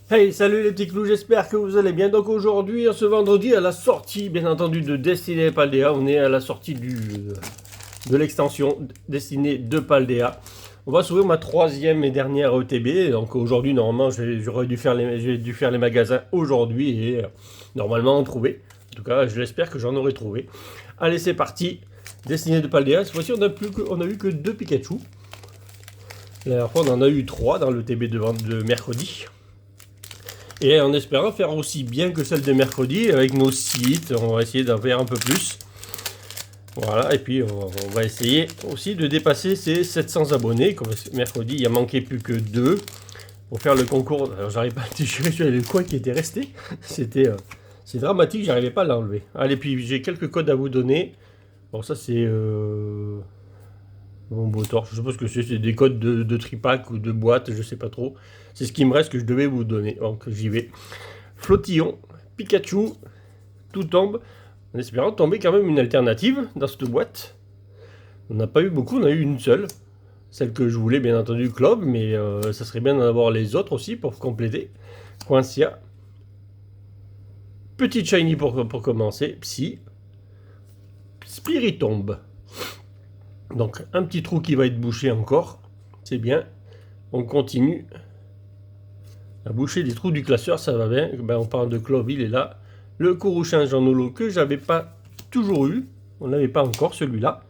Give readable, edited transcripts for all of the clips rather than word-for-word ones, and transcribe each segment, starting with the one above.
Hey, salut les petits clous, j'espère que vous allez bien. Donc aujourd'hui, ce vendredi, à la sortie, bien entendu, de Destiny Paldea, on est à la sortie de l'extension Destiny de Paldea. On va s'ouvrir ma troisième et dernière ETB. Donc aujourd'hui, normalement, j'aurais dû faire j'ai dû faire les magasins aujourd'hui et normalement en trouver. En tout cas, je l'espère que j'en aurai trouvé. Allez, c'est parti. Destiny de Paldea. Cette fois-ci, on a eu que 2 Pikachu. La dernière fois, on en a eu 3 dans l'ETB de mercredi. Et en espérant faire aussi bien que celle de mercredi avec nos sites, on va essayer d'en faire un peu plus. Voilà, et puis on va essayer aussi de dépasser ces 700 abonnés. Comme mercredi, il a manqué plus que 2 pour faire le concours. Alors j'arrive pas à déchirer sur les coins qui étaient restés. C'est dramatique, j'arrivais pas à l'enlever. Allez, puis j'ai quelques codes à vous donner. Bon, ça c'est bon, beau torche, je suppose que c'est des codes de tripack ou de boîte, je sais pas trop. C'est ce qui me reste que je devais vous donner. Donc j'y vais. Flottillon, Pikachu, tout tombe. En espérant tomber quand même une alternative dans cette boîte. On n'a pas eu beaucoup, on a eu une seule. Celle que je voulais, bien entendu, Club, mais ça serait bien d'en avoir les autres aussi pour compléter. Coincia. Petite Shiny pour commencer. Psy. Spiritomb. Donc un petit trou qui va être bouché encore. C'est bien. On continue à boucher des trous du classeur, ça va bien. Ben, on parle de Clove, il est là. Le Courrouchin en holo que j'avais pas toujours eu. On n'avait pas encore celui-là.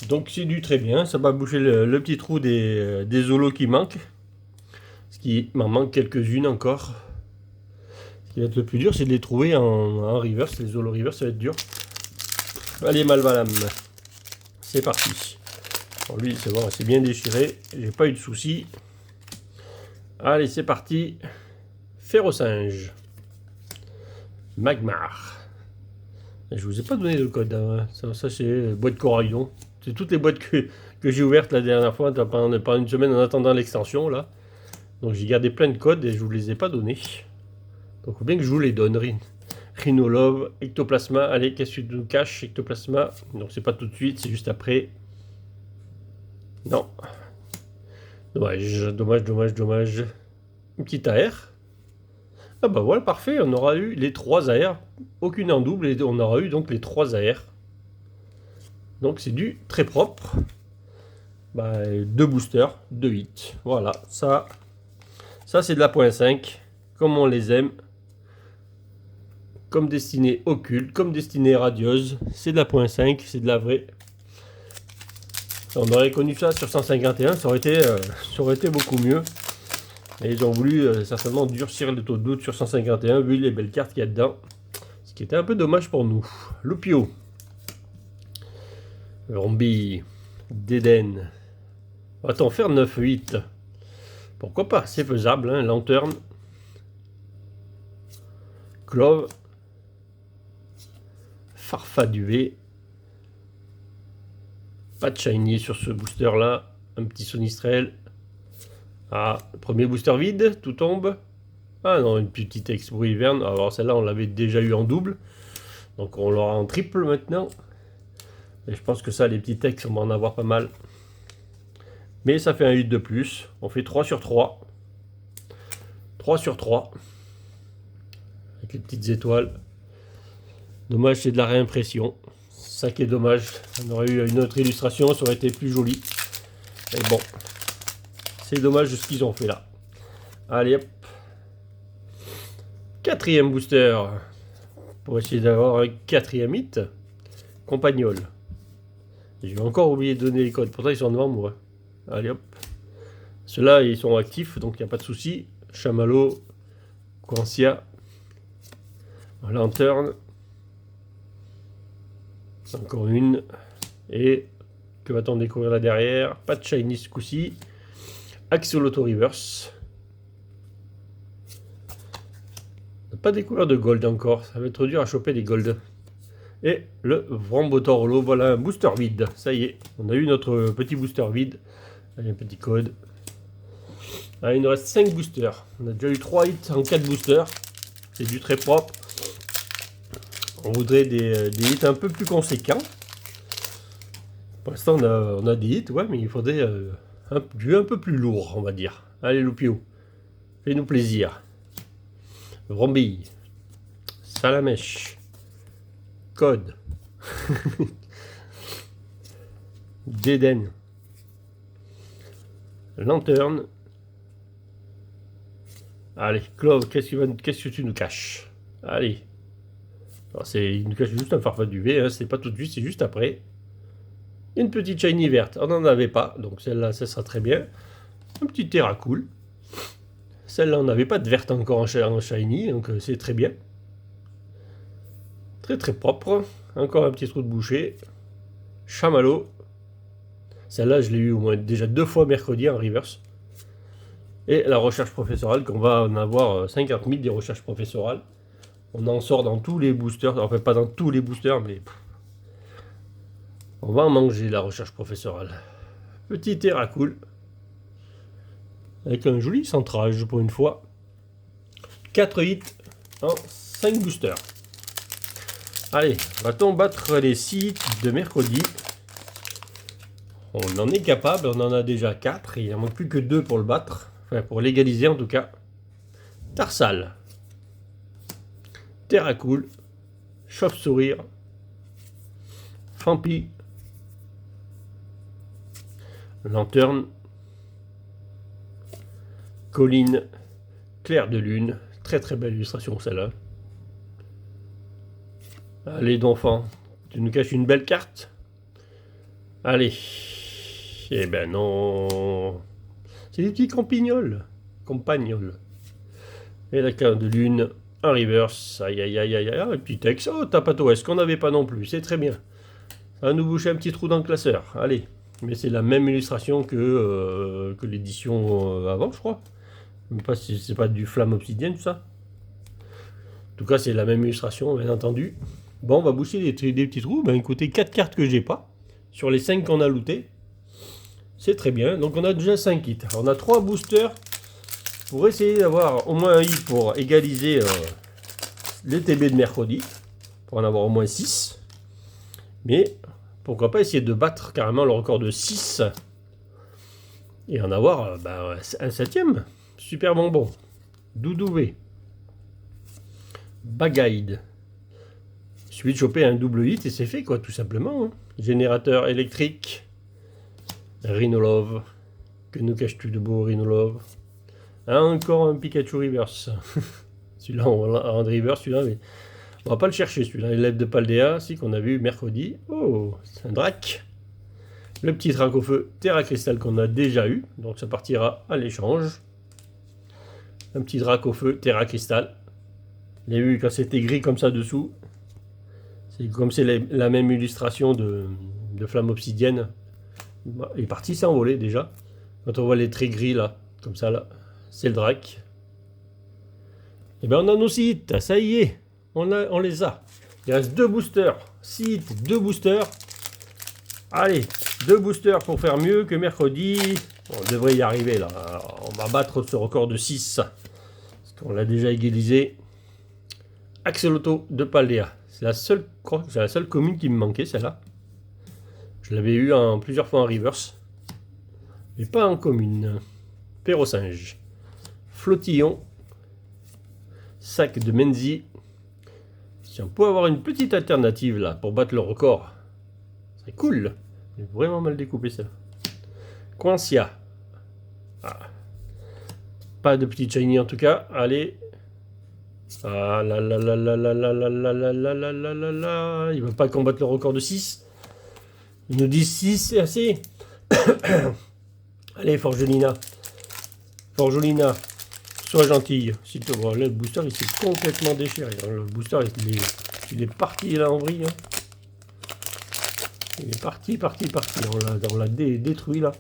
Donc c'est du très bien. Ça va boucher le petit trou des holos qui manquent. Ce qui m'en manque quelques-unes encore. Ce qui va être le plus dur, c'est de les trouver en reverse. Les holo reverse, ça va être dur. Allez, Malvalam. C'est parti. Bon, lui, c'est bon, c'est bien déchiré. J'ai pas eu de soucis. Allez, c'est parti. Férocinge. Magmar. Je vous ai pas donné le code. Hein. Ça c'est boîte Coraillon. C'est toutes les boîtes que j'ai ouvertes la dernière fois pendant une semaine en attendant l'extension là. Donc j'ai gardé plein de codes et je vous les ai pas donnés. Donc il faut bien que je vous les donne. Rhinolove, Ectoplasma. Allez, qu'est-ce que tu nous caches, Ectoplasma? Donc c'est pas tout de suite, c'est juste après. Non. Dommage, dommage, dommage, dommage. Une petite AR. Ah bah voilà, parfait, on aura eu les 3 AR. Aucune en double et on aura eu donc les 3 AR. Donc c'est du très propre. Bah, 2 boosters, 2 hits. Voilà, ça c'est de la .5, comme on les aime. Comme destinée occulte, comme destinée radieuse. C'est de la .5, c'est de la vraie. On aurait connu ça sur 151, ça aurait été beaucoup mieux. Et ils ont voulu certainement durcir le taux de doute sur 151 vu les belles cartes qu'il y a dedans. Ce qui était un peu dommage pour nous. Loupio. Rombi. Déden. Va-t-on faire 9-8? Pourquoi pas, c'est faisable. Hein. Lanterne. Clove. Farfaduet. Pas de shiny sur ce booster là. Un petit Sonistrel. Ah, premier booster vide, tout tombe. Ah non, une petite Expro Hiverne. Alors celle-là, on l'avait déjà eu en double. Donc on l'aura en triple maintenant. Et je pense que ça, les petits textes, on va en avoir pas mal. Mais ça fait un 8 de plus. On fait 3 sur 3. 3 sur 3. Avec les petites étoiles. Dommage, c'est de la réimpression. Ça qui est dommage. On aurait eu une autre illustration, ça aurait été plus joli. Mais bon. C'est dommage de ce qu'ils ont fait là. Allez hop. Quatrième booster. Pour essayer d'avoir un quatrième hit. Compagnol. J'ai encore oublié de donner les codes. Pourtant ils sont devant moi. Allez hop. Ceux-là ils sont actifs donc il n'y a pas de souci. Chamallow. Coincia. Lanterne. Encore une. Et que va-t-on découvrir là derrière? Pas de shiny ce coup-ci. Axolotl Reverse. Pas découvert de gold encore. Ça va être dur à choper des golds. Et le Vrambotorolo. Voilà un booster vide. Ça y est. On a eu notre petit booster vide. Allez, un petit code. Allez, il nous reste 5 boosters. On a déjà eu 3 hits en 4 boosters. C'est du très propre. On voudrait des hits un peu plus conséquents. Pour l'instant, on a des hits, ouais, mais il faudrait du un peu plus lourd, on va dire. Allez, Loupio, fais-nous plaisir. Bromby. Salamèche. Code. Dédène. Lanterne. Allez, Clove, qu'est-ce que tu nous caches? Allez. Il nous cache juste un Farfaduvé, hein, c'est pas tout de suite, c'est juste après. Une petite shiny verte, on n'en avait pas, donc celle-là, ça sera très bien. Un petit Terracool. Celle-là, on n'avait pas de verte encore en shiny, donc c'est très bien. Très très propre. Encore un petit trou de boucher. Chamallow. Celle-là, je l'ai eu au moins déjà 2 fois mercredi en reverse. Et la recherche professorale, qu'on va en avoir 50 000 des recherches professorales. On en sort dans tous les boosters, enfin pas dans tous les boosters, mais on va en manger la recherche professorale. Petit Terracool. Avec un joli centrage pour une fois. 4 hits en 5 boosters. Allez, va-t-on battre les 6 hits de mercredi? On en est capable, on en a déjà 4, il n'en manque plus que 2 pour le battre. Enfin, pour l'égaliser en tout cas. Tarsal. Terracool. Chauve-sourire. Fampi. Lanterne. Colline. Clair de lune. Très très belle illustration celle-là. Allez d'enfant, tu nous caches une belle carte? Allez. Eh ben non. C'est des petits campagnols. Et la carte de lune en reverse. Aïe aïe aïe aïe aïe. Un petit texte. Oh, Tapato, ce qu'on n'avait pas non plus. C'est très bien. Ça va nous boucher un petit trou dans le classeur. Allez. Mais c'est la même illustration que l'édition avant, je crois. Je ne sais pas si c'est pas du flamme obsidienne, tout ça. En tout cas, c'est la même illustration, bien entendu. Bon, on va boucher des petits trous. Ben, écoutez, 4 cartes que j'ai pas. Sur les 5 qu'on a looté. C'est très bien. Donc, on a déjà 5 hits. On a 3 boosters pour essayer d'avoir au moins un hit pour égaliser les TB de mercredi. Pour en avoir au moins 6. Mais pourquoi pas essayer de battre carrément le record de 6. Et en avoir un 7ème. Super bonbon. Doudouvé. Bagaide. Il suffit de choper un double hit et c'est fait quoi, tout simplement. Hein. Générateur électrique. Rhinolove. Que nous caches-tu de beau, Rhinolove? Encore un Pikachu Reverse. Celui-là, en reverse, celui-là, mais on va pas le chercher, celui-là. L'élève de Paldea, si qu'on a vu mercredi. Oh, c'est un Drac. Le petit Drac au feu Terra Cristal qu'on a déjà eu. Donc ça partira à l'échange. Un petit Drac au feu Terra Cristal. Vous avez vu quand c'était gris comme ça dessous. C'est comme c'est la même illustration de flamme obsidienne. Il est parti s'envoler déjà. Quand on voit les traits gris là, comme ça là, c'est le Drac. Et bien on a nos 6 hits, ça y est, on les a. Il reste 2 boosters, 6 hits, 2 boosters. Allez, 2 boosters pour faire mieux que mercredi. On devrait y arriver là. Alors, on va battre ce record de 6. Parce qu'on l'a déjà égalisé. Axolotl de Paldea. C'est la seule, je crois que c'est la seule commune qui me manquait, celle-là. Je l'avais eu plusieurs fois en reverse. Mais pas en commune. Perrosinge. Flottillon. Sac de Menzi. Si on peut avoir une petite alternative là pour battre le record, c'est cool. J'ai vraiment mal découpé ça. Coincia. Ah. Pas de petit shiny en tout cas. Allez. Ah là là là là là là là là là là là là là là. Il ne veut pas combattre le record de 6. Il nous dit 6, c'est assez. Allez, Forgelina. Forgelina, sois gentille. S'il te plaît. Là, le booster, il s'est complètement déchiré. Le booster, il est parti là en vrille. Hein. Il est parti. On l'a détruit là.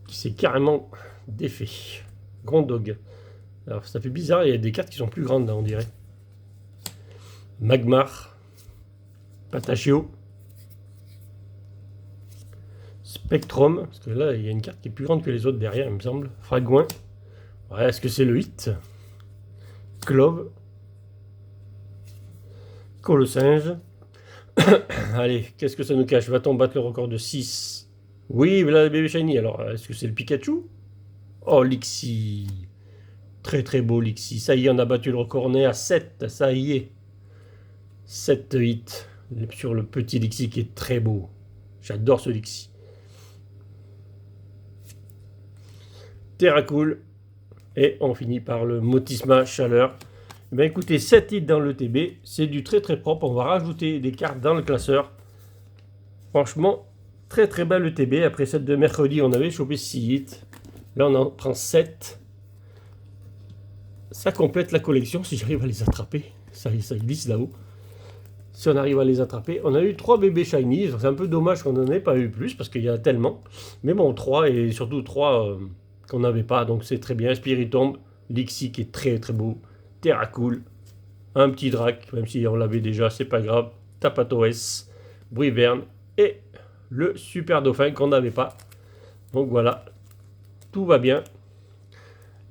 Il s'est carrément défait. Grondog. Alors ça fait bizarre, il y a des cartes qui sont plus grandes là, on dirait. Magmar. Patachio. Spectrum, parce que là il y a une carte qui est plus grande que les autres derrière, il me semble. Fragouin. Ouais, est-ce que c'est le 8? Clove. Colossinge. Allez, qu'est-ce que ça nous cache? Va-t-on battre le record de 6? Oui, voilà le bébé shiny. Alors, est-ce que c'est le Pikachu? Oh, Lixi. Très très beau l'Ixi. Ça y est, on a battu le record. On est à 7. Ça y est. 7 hits sur le petit Lixi qui est très beau. J'adore ce Lixi. Terracool. Et on finit par le Motisma Chaleur. Ben écoutez, 7 hits dans le TB. C'est du très très propre. On va rajouter des cartes dans le classeur. Franchement, très très belle le TB. Après celle de mercredi, on avait chopé 6 hits. Là, on en prend 7. Ça complète la collection si j'arrive à les attraper. Ça glisse là-haut. Si on arrive à les attraper. On a eu 3 bébés shiny. C'est un peu dommage qu'on n'en ait pas eu plus parce qu'il y en a tellement. Mais bon, 3 et surtout 3 qu'on n'avait pas. Donc c'est très bien. Spiritomb, Lixi qui est très très beau. Terracool, un petit Drac, même si on l'avait déjà, c'est pas grave. Tapatoes, Briverne et le Super Dauphin qu'on n'avait pas. Donc voilà, tout va bien.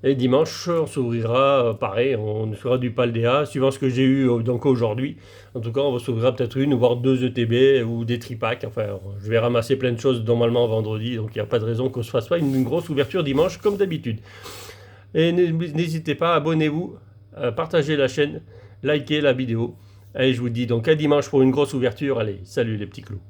Et dimanche, on s'ouvrira, pareil, on fera du Paldea, suivant ce que j'ai eu donc aujourd'hui. En tout cas, on va s'ouvrir peut-être une, voire 2 ETB ou des tripacks. Enfin, je vais ramasser plein de choses normalement vendredi, donc il n'y a pas de raison qu'on se fasse pas une grosse ouverture dimanche comme d'habitude. Et n'hésitez pas, abonnez-vous, partagez la chaîne, likez la vidéo. Et je vous dis donc à dimanche pour une grosse ouverture. Allez, salut les petits clous.